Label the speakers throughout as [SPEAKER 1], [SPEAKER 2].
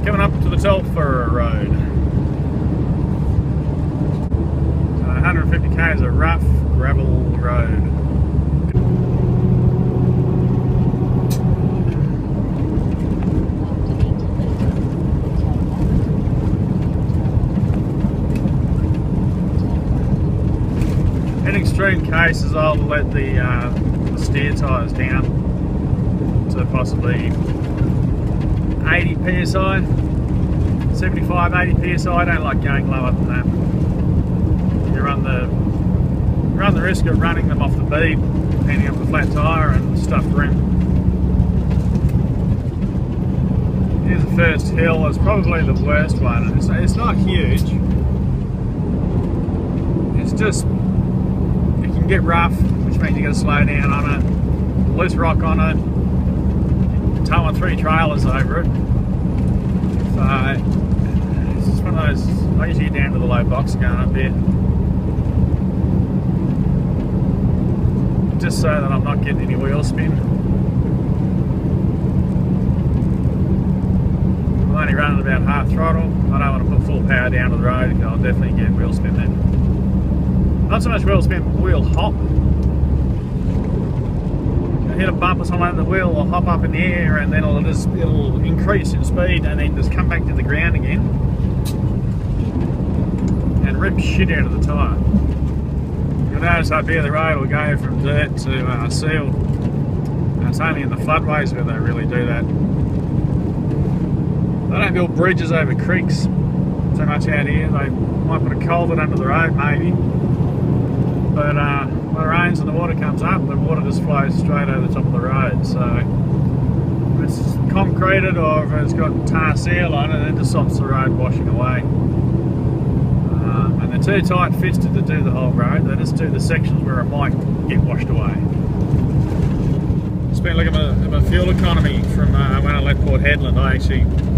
[SPEAKER 1] coming up to the Telfer Road. 150 k's of rough gravel road. In extreme cases, I'll let the steer tyres down to possibly 80 psi, 75, 80 psi. I don't like going lower than that. You run the risk of running them off the bead, depending on the flat tyre and stuffed rim. Here's the first hill. It's probably the worst one. It's not huge. It's just, it can get rough, which means you got to slow down on it. Loose rock on it. Towing 3 trailers over it. So it's just one of those. I usually get down to the low box going up here, just so that I'm not getting any wheel spin. I'm only running about half throttle. I don't want to put full power down to the road because I'll definitely get wheel spin then. Not so much wheel spin, but wheel hop. Hit a bump or something, the wheel will hop up in the air and then it'll increase in speed and then just come back to the ground again and rip shit out of the tyre. You'll notice up here the road will go from dirt to sealed, and it's only in the floodways where they really do that. They don't build bridges over creeks so much out here. They might put a culvert under the road maybe, but when it rains and the water comes up, the water just flows straight over the top of the road. So if it's concreted or if it's got tar seal on it, it just stops the road washing away. And they're too tight fisted to do the whole road. They just do the sections where it might get washed away. Just been looking at my fuel economy from when I left Port Hedland.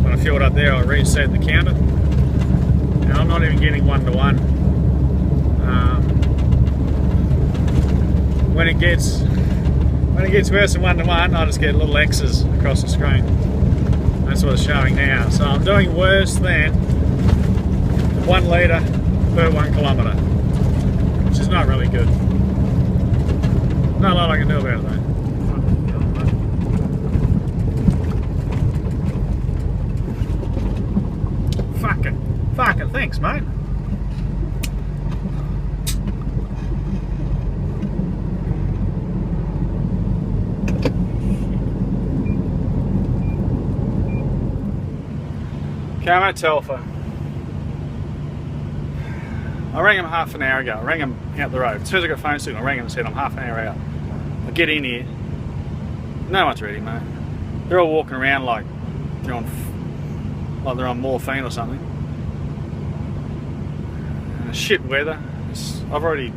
[SPEAKER 1] When I fueled up there, I reset the counter, and I'm not even getting 1-to-1. When it gets worse than 1-to-1, I just get little X's across the screen. That's what it's showing now. So I'm doing worse than 1 litre per 1 kilometre, which is not really good. Not a lot I can do about it though. Fucking thanks, mate. I'm at Telfer. I rang him half an hour ago. I rang him out the road. As soon as I got phone signal, I rang him and said I'm half an hour out. I get in here. No one's ready, mate. They're all walking around like they're on morphine or something. And it's shit weather. I've already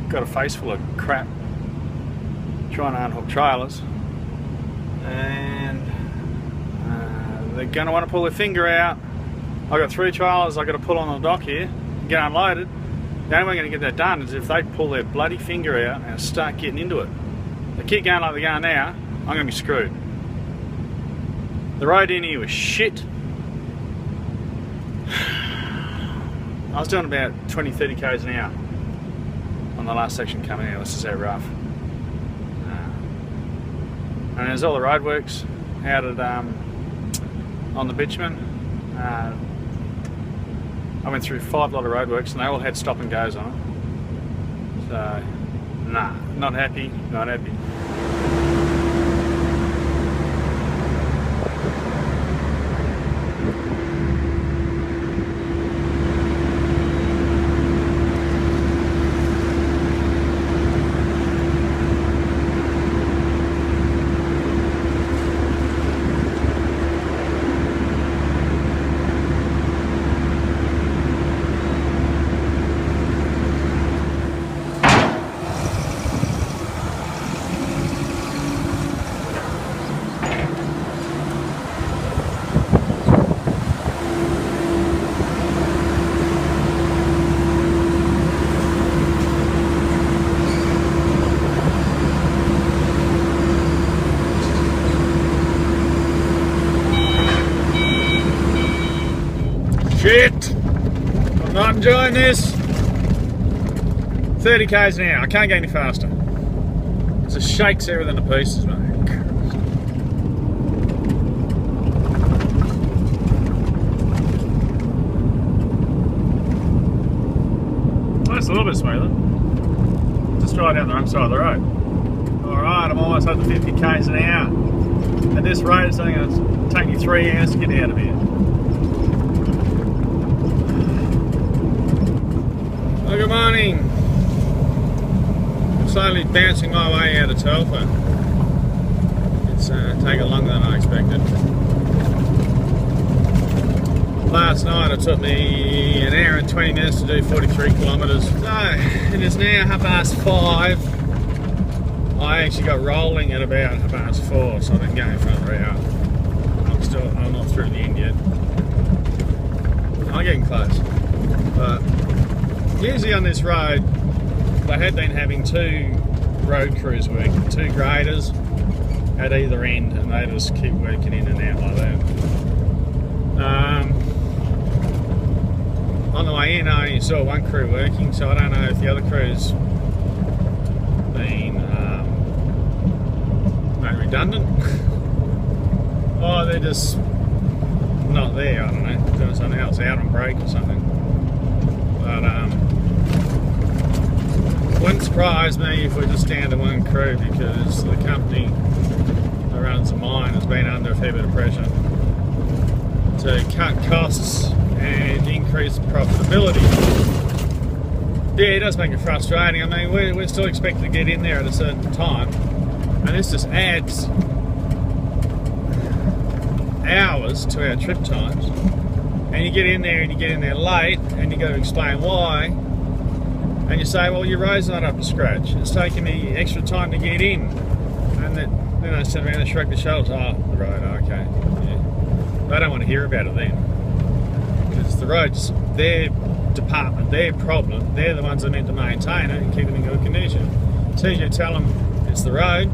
[SPEAKER 1] got a face full of crap trying to unhook trailers. And they're going to want to pull their finger out. I've got 3 trailers I've got to pull on the dock here, get unloaded. The only way I'm going to get that done is if they pull their bloody finger out and start getting into it. They keep going like they're going now, I'm going to be screwed. The road in here was shit. I was doing about 20-30 k's an hour on the last section coming out. This is how rough. And there's all the roadworks out at on the bitumen. I went through 5 lot of roadworks and they all had stop and goes on it. So, nah, not happy, not happy. Shit! I'm not enjoying this. 30 k's an hour. I can't go any faster. It just shakes everything to pieces, mate. That's a little bit smoother. Just drive down the wrong side of the road. Alright, I'm almost up to 50 k's an hour. At this rate, it's only going to take me 3 hours to get out of here. Oh, good morning. I'm slowly bouncing my way out of Telfer. It's taken longer than I expected. Last night it took me an hour and 20 minutes to do 43 kilometres. So it is now 5:30. I actually got rolling at about 4:30, so I've been going for another hour. I'm not through the end yet. I'm getting close. But usually on this road, they had been having 2 road crews working, 2 graders at either end, and they just keep working in and out like that. On the way in, I only saw 1 crew working, so I don't know if the other crew's been made redundant or they're just not there. I don't know, doing something else, out on break or something. But wouldn't surprise me if we're just down to 1 crew, because the company that runs the mine has been under a fair bit of pressure to cut costs and increase profitability. Yeah, it does make it frustrating. I mean, we're still expected to get in there at a certain time, and this just adds hours to our trip times. And you get in there and you get in there late, and you got to explain why, and you say, well, your road's not up to scratch. It's taking me extra time to get in. And then they sit around and shrug their shoulders. Oh, the road, okay. Yeah. They don't want to hear about it then. Because the road's their department, their problem. They're the ones that are meant to maintain it and keep it in good condition. As soon as you tell them it's the road,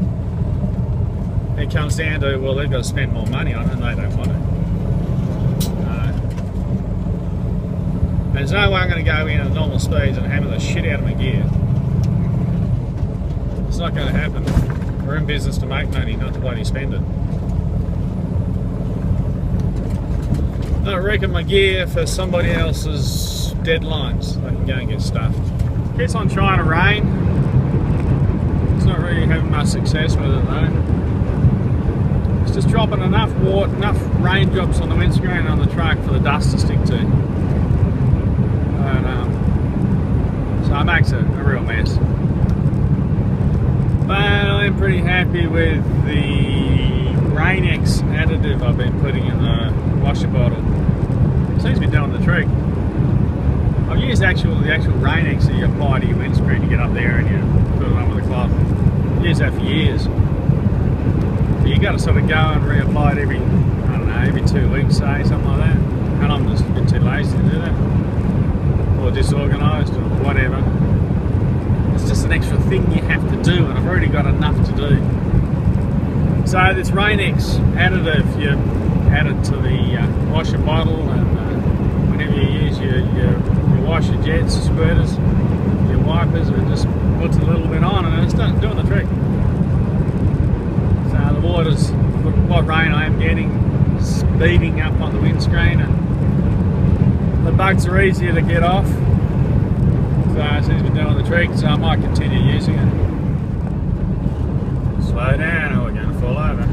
[SPEAKER 1] it comes down to, well, they've got to spend more money on it, and they don't want it. There's no way I'm going to go in at normal speeds and hammer the shit out of my gear. It's not going to happen. We're in business to make money, not to bloody spend it. Not wrecking my gear for somebody else's deadlines. I can go and get stuffed. Keeps on trying to rain. It's not really having much success with it though. It's just dropping enough water, enough raindrops on the windscreen and on the truck for the dust to stick to. So it makes it a real mess. But I'm pretty happy with the Rain-X additive I've been putting in the washer bottle. It seems to be doing the trick. I've used the actual Rain-X that you apply to your windscreen. You get up there and you put it on with a cloth. I've used that for years. But you got to sort of go and reapply it every, I don't know, every 2 weeks, say, something like that. And I'm just a bit too lazy to do that. Or disorganised or whatever. It's just an extra thing you have to do, and I've already got enough to do. So this Rain-X additive, you add it to the washer bottle, and whenever you use your washer jets, squirters, your wipers, it just puts a little bit on and it's doing the trick. So the water's, what rain I am getting, speeding up on the windscreen, and the bugs are easier to get off. So it seems to be doing the trick, so I might continue using it. Slow down or we're going to fall over.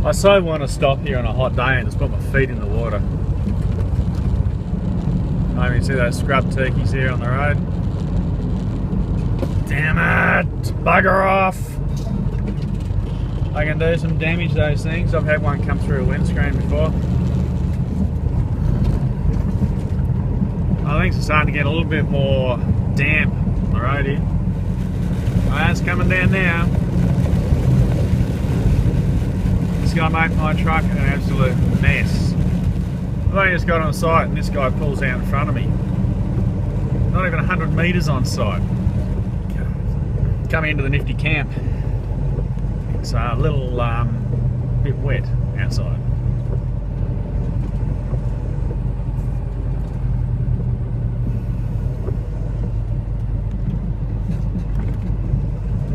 [SPEAKER 1] I so want to stop here on a hot day and just put my feet in the water. I mean, see those scrub turkeys here on the road? Damn it! Bugger off! I can do some damage to those things. I've had one come through a windscreen before. I think it's starting to get a little bit more damp on the road here. Well, that's coming down now. going to make my truck an absolute mess. I've only just got on site and this guy pulls out in front of me. Not even 100 metres on site. Coming into the nifty camp. It's a little bit wet outside.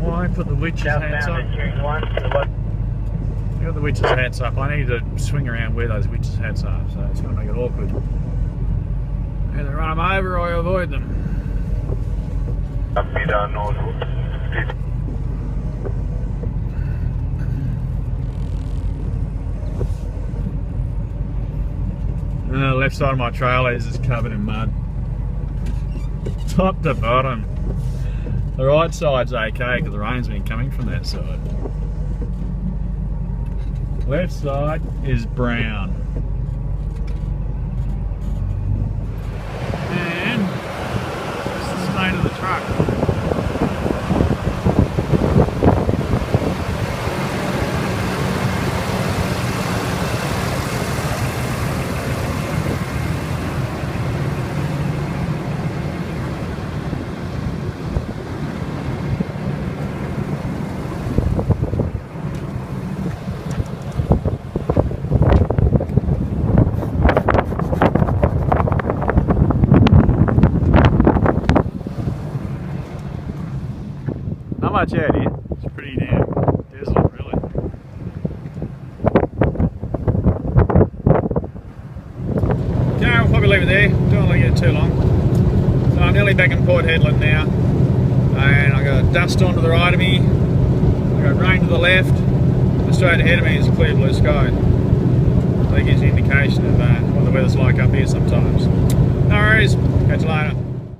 [SPEAKER 1] Why put the witch's hats up? I got the witch's hats up. I need to swing around where those witch's hats are, so it's going to make it awkward. Either run them over or I avoid them. And the left side of my trailer is just covered in mud. Top to bottom. The right side's okay because the rain's been coming from that side. Left side is brown. And that's the state of the truck. Not much out here. It's pretty damn desolate, really. Okay, we'll probably leave it there. Don't want to get it too long. So I'm nearly back in Port Hedland now, and I got dust on to the right of me. I got rain to the left. And straight ahead of me is a clear blue sky. So that gives you an indication of what the weather's like up here sometimes. No worries. Catch you later.